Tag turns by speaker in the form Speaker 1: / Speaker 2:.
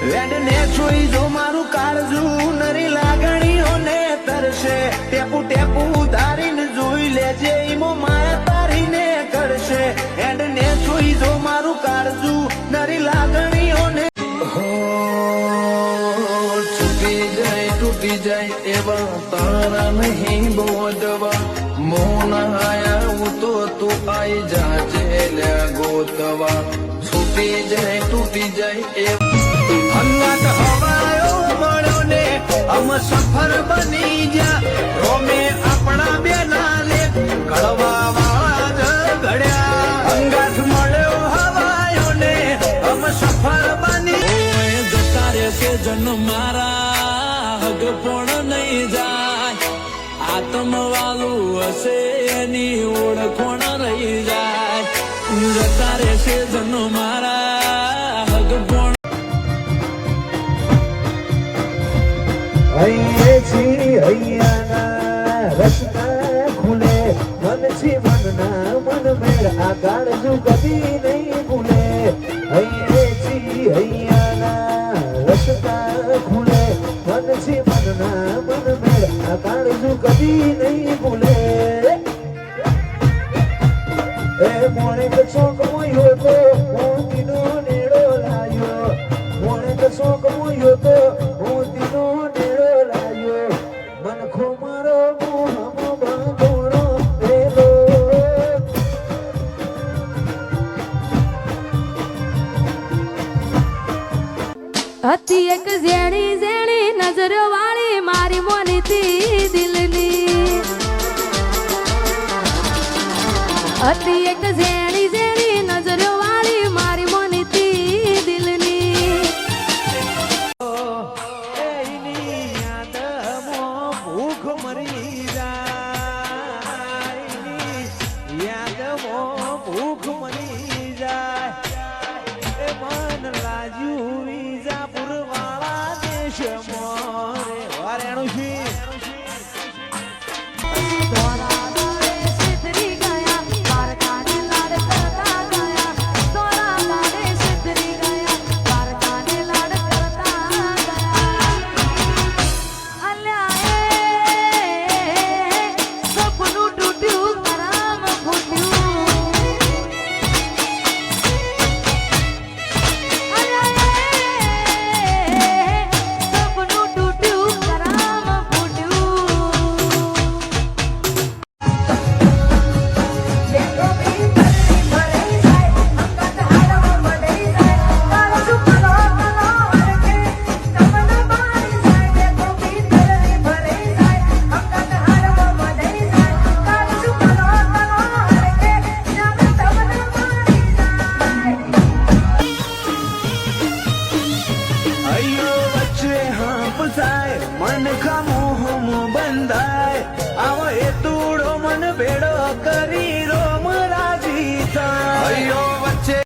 Speaker 1: વેડને જોઈ જો મારું કાળજું નરી લાગણીઓને તરશે ટેપુ ટેપુ ઉધારીને જોઈ લેજે ઈમો માયા તારીને કરશે વેડને જોઈ જો મારું કાળજું નરી લાગણીઓને તૂટી જાય એવા તારા નહીં બોધવા મૌન આયા તો તું આઈ જાજે લ્યા ગોતવા છૂટી જાય તૂટી જાય એવા અંગાત હવાયો મળ્યો ને અમ સફર બની જા રોમે આપણા બેના લે કળવા વાળા ઘડ્યા અંગાત મળ્યો હવાયો ને અમ સફર બની ઓય જતા રહેશે જન્મ મારા પણ નહીં જાય આત્મવાળું હશે એની ઓળખોણ રહી જાય જતા રહેશે જનો મારા હગ પણ
Speaker 2: હૈયાના રસ્તા ખુલે મનથી મનના મન મેળ આ કાળજું કદી નહીં ભૂલે હૈયાના રસ્તા ખુલે મનથી મનના મન મેળ આ કાળજું કદી નહીં ભૂલે એ મોણે ચોક મોયો તો મોતીનો નેડો લાયો મોણે ચોક મોયો તો મોતીનો નેડો લાયો મન ખો મારો મોહમો બાંધોણો પેલો
Speaker 3: હતી એક ઝેણી ઝેણી નજર વાળી મારી મોનીતી દિલની હતી એક ઝેણી ઝેણી નજર વાળી મારી મોનીતી દિલની
Speaker 1: એની યાદમાં ભૂખ મરી જાય યાદમાં ભૂખ મરી જાય એ મન લાજ્યું વિજાપુર વાળા દેશમાં રે વારેણું છે મન કા મોહ બંધા